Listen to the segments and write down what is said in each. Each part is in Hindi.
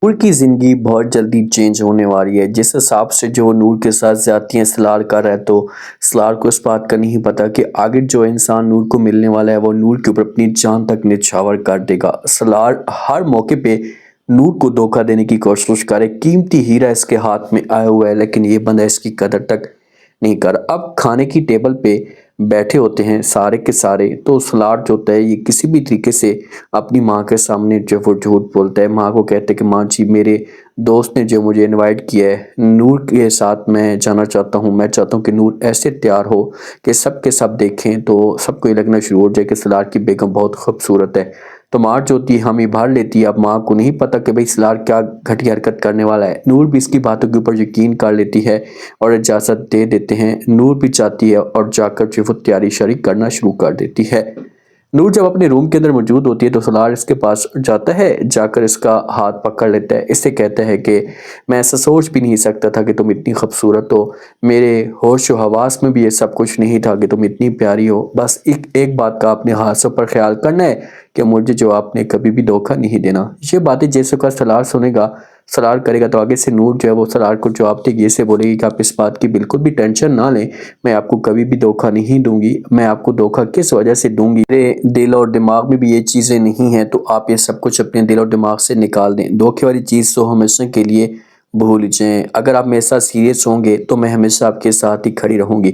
नूर की ज़िंदगी बहुत जल्दी चेंज होने वाली है। जिस हिसाब से जो वो नूर के साथ ज़्यादतियाँ सलार कर रहा है, तो सलार को इस बात का नहीं पता कि आगे जो इंसान नूर को मिलने वाला है वो नूर के ऊपर अपनी जान तक निछावर कर देगा। सलार हर मौके पे नूर को धोखा देने की कोशिश करे। कीमती हीरा इसके हाथ में आया हुआ है, लेकिन ये बंदा इसकी कदर तक नहीं कर। अब खाने की टेबल पे बैठे होते हैं सारे के सारे, तो सलार जो होता है ये किसी भी तरीके से अपनी माँ के सामने जो वो झूठ बोलता है। माँ को कहते हैं कि माँ जी, मेरे दोस्त ने जो मुझे इनवाइट किया है, नूर के साथ मैं जाना चाहता हूँ। मैं चाहता हूँ कि नूर ऐसे तैयार हो कि सब के सब देखें तो सबको ये लगना शुरू हो जाए कि सलार की बेगम बहुत खूबसूरत है। तो माँ जो होती है हामी भर लेती है। अब माँ को नहीं पता कि भाई सलार क्या घटिया हरकत करने वाला है। नूर भी इसकी बातों के ऊपर यकीन कर लेती है और इजाज़त दे देते हैं। नूर भी चाहती है और जाकर जो वो तैयारी शरी करना शुरू कर देती है। नूर जब अपने रूम के अंदर मौजूद होती है तो सलार इसके पास जाता है, जाकर इसका हाथ पकड़ लेता है। इससे कहता है कि मैं ऐसा सोच भी नहीं सकता था कि तुम इतनी खूबसूरत हो। मेरे होश व हवास में भी ये सब कुछ नहीं था कि तुम इतनी प्यारी हो। बस एक बात का अपने हाथों पर ख्याल करना है कि मुझे जो आपने कभी भी धोखा नहीं देना। ये बातें जैसे का सलार सुनेगा, सलार करेगा, तो आगे से नूर जो है वो सलार को जवाब देगी, ऐसे बोलेगी कि आप इस बात की बिल्कुल भी टेंशन ना लें, मैं आपको कभी भी धोखा नहीं दूंगी। मैं आपको धोखा किस वजह से दूंगी, मेरे दिल और दिमाग में भी ये चीज़ें नहीं हैं, तो आप ये सब कुछ अपने दिल और दिमाग से निकाल दें। धोखे वाली चीज़ तो हमेशा के लिए भूल जाएं। अगर आप मेरे साथ सीरियस होंगे तो मैं हमेशा आपके साथ ही खड़ी रहूंगी।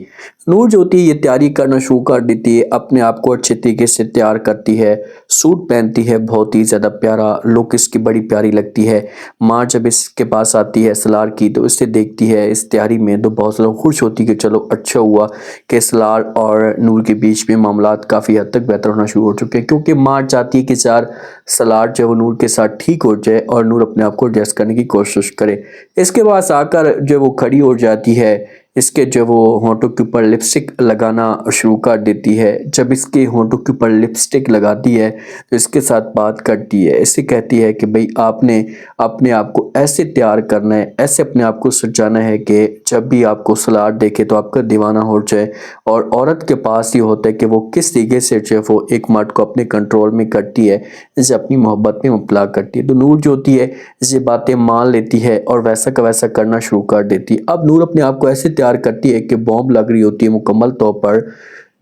नूर जो होती है ये तैयारी करना शुरू कर देती है, अपने आप को अच्छे तरीके से तैयार करती है, सूट पहनती है, बहुत ही ज़्यादा प्यारा लुक इसकी बड़ी प्यारी लगती है। माँ जब इसके पास आती है सलार की, तो इसे देखती है इस तैयारी में, तो बहुत ज़्यादा खुश होती है कि चलो अच्छा हुआ कि सलार और नूर के बीच में मामलात काफ़ी हद तक बेहतर होना शुरू हो चुके हैं, क्योंकि माँ चाहती है कि चार सलार जो है वो नूर के साथ ठीक हो जाए और नूर अपने आप को एडजस्ट करने की कोशिश करे। इसके पास आकर जो वो खड़ी हो जाती है, इसके जो वो होंठों के ऊपर लिपस्टिक लगाना शुरू कर देती है। जब इसके होंठों के ऊपर लिपस्टिक लगाती है तो इसके साथ बात करती है। इससे कहती है कि भाई आपने अपने आप को ऐसे तैयार करना है, ऐसे अपने आप को सजाना है कि जब भी आपको सलार देखे तो आपका दीवाना हो जाए। और औरत के पास ये होता है कि वो किस तरीके से जो है वो एक मर्द को अपने कंट्रोल में करती है, इसे अपनी मोहब्बत में मुबतला करती है। तो नूर जो होती है ये बातें मान लेती है और वैसा का वैसा करना शुरू कर देती है। अब नूर अपने आप को ऐसे तैयार करती है कि बॉम्ब लग रही होती है मुकम्मल तौर पर।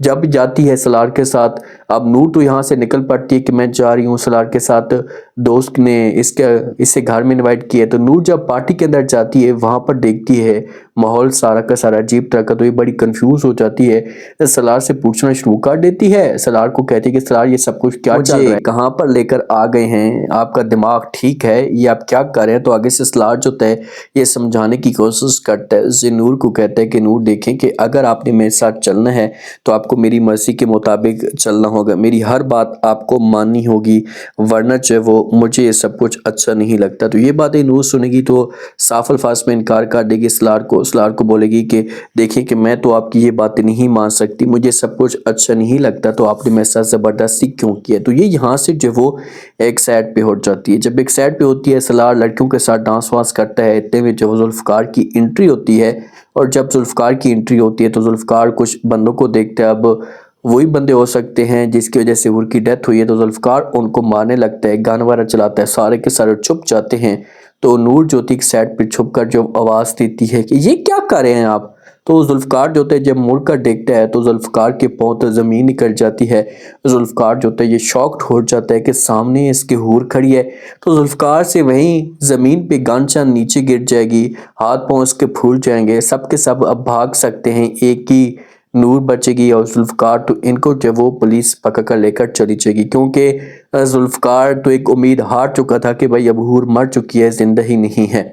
जब भी जाती है सलार के साथ, अब नूर तो यहाँ से निकल पड़ती है कि मैं जा रही हूँ सलार के साथ, दोस्त ने इसे घर में इनवाइट किया है। तो नूर जब पार्टी के अंदर जाती है वहाँ पर देखती है माहौल सारा का सारा अजीब तरह का, तो ये बड़ी कंफ्यूज हो जाती है। सलार से पूछना शुरू कर देती है। सलार को कहती है कि सलार ये सब कुछ क्या चल रहा है, कहाँ पर लेकर आ गए हैं, आपका दिमाग ठीक है, ये आप क्या कर रहे हैं। तो आगे से सलार जो है ये समझाने की कोशिश करता है। उसे नूर को कहता है कि नूर देखें कि अगर आपने मेरे साथ चलना है तो आपको मेरी मर्जी के मुताबिक चलना होगा, मेरी हर बात आपको माननी होगी, वरना जो है वो मुझे ये सब कुछ अच्छा नहीं लगता। तो ये बातें नूर सुनेगी तो साफ अल्फाज में इनकार कर देगी सलार को। सलार को बोलेगी कि देखिए कि मैं तो आपकी ये बातें नहीं मान सकती, मुझे सब कुछ अच्छा नहीं लगता, तो आपने मेरे साथ ज़बरदस्ती क्यों किया। तो ये यहाँ से जो वो एक साइड पे हो जाती है। जब एक साइड पे होती है सलार लड़कियों के साथ डांस वांस करता है, इतने में जो जुल्फ़कार की एंट्री होती है। और जब जुल्फ़कार की एंट्री होती है तो जुल्फ़कार कुछ बंदों को देखते हैं। अब वही बंदे हो सकते हैं जिसकी वजह से उनकी डेथ हुई है। तो जुल्फ़कार उनको मारने लगता है, गाना वाना चलाता है, सारे के सारे चुप जाते हैं। तो नूर ज्योति की साइड पे छुप कर जो आवाज़ देती है कि ये क्या कर रहे हैं आप। तो जुल्फ़कार जो होता है जब मुड़ कर देखता है तो जुल्फ़कार के पाँव तो ज़मीन निकल जाती है। जुल्फ़कार जो होता है ये शॉक्ड हो जाता है कि सामने इसके हूर खड़ी है। तो जुल्फ़कार से वहीं ज़मीन पे गांचा नीचे गिर जाएगी, हाथ पाँव इसके फूल जाएंगे, सब के सब अब भाग सकते हैं, एक ही नूर बचेगी और जुल्फ़कार तो इनको जब वो पुलिस पकड़ कर लेकर चली जाएगी, क्योंकि जुल्फ़कार तो एक उम्मीद हार चुका था कि भाई अब हूर मर चुकी है, जिंदा ही नहीं है।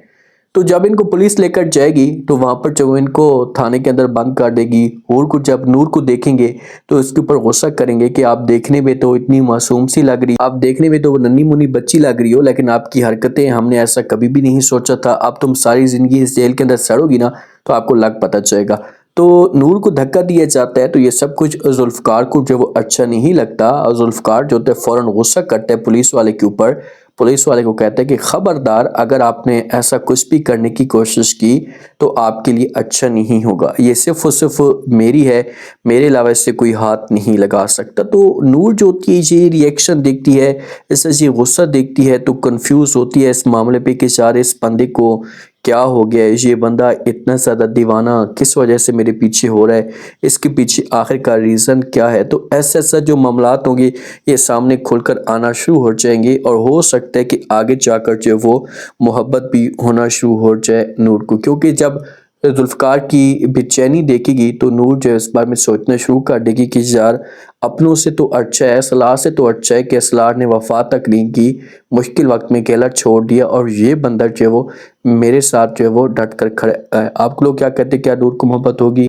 तो जब इनको पुलिस लेकर जाएगी तो वहां पर जब इनको थाने के अंदर बंद कर देगी। हूर को जब नूर को देखेंगे तो इसके ऊपर गुस्सा करेंगे कि आप देखने में तो इतनी मासूम सी लग रही, आप देखने में तो नन्ही मुन्नी बच्ची लग रही हो, लेकिन आपकी हरकतें हमने ऐसा कभी भी नहीं सोचा था। अब तुम सारी जिंदगी इस जेल के अंदर सड़ोगी ना तो आपको लग पता चलेगा। तो नूर को धक्का दिया जाता है। तो ये सब कुछ जुल्फ़कार को जो वो अच्छा नहीं लगता और जुल्फ़कार जो होता है फ़ौरन गुस्सा करता है पुलिस वाले के ऊपर। पुलिस वाले को कहता है कि खबरदार, अगर आपने ऐसा कुछ भी करने की कोशिश की तो आपके लिए अच्छा नहीं होगा, ये सिर्फ और सिर्फ मेरी है, मेरे अलावा इससे कोई हाथ नहीं लगा सकता। तो नूर जो होती है ये रिएक्शन देखती है, इससे ये गुस्सा देखती है तो कंफ्यूज होती है इस मामले पे कि यार इस बंदे को क्या हो गया है, ये बंदा इतना ज़्यादा दीवाना किस वजह से मेरे पीछे हो रहा है, इसके पीछे आखिर का रीज़न क्या है। तो ऐसा ऐसा जो मामलात होंगे ये सामने खुलकर आना शुरू हो जाएंगे और हो सकता है कि आगे जाकर जो वो मोहब्बत भी होना शुरू हो जाए नूर को, क्योंकि जब जुल्फ़िकार की बेचैनी देखेगी तो नूर जो है इस बारे में सोचना शुरू कर देगी कि यार अपनों से तो अच्छा है, असलार से तो अच्छा है कि असलार ने वफा तक नहीं की, मुश्किल वक्त में अकेला छोड़ दिया और ये बंदा जो है वो मेरे साथ जो है वो डट कर खड़े। आप लोग क्या कहते हैं, क्या नूर को मोहब्बत होगी?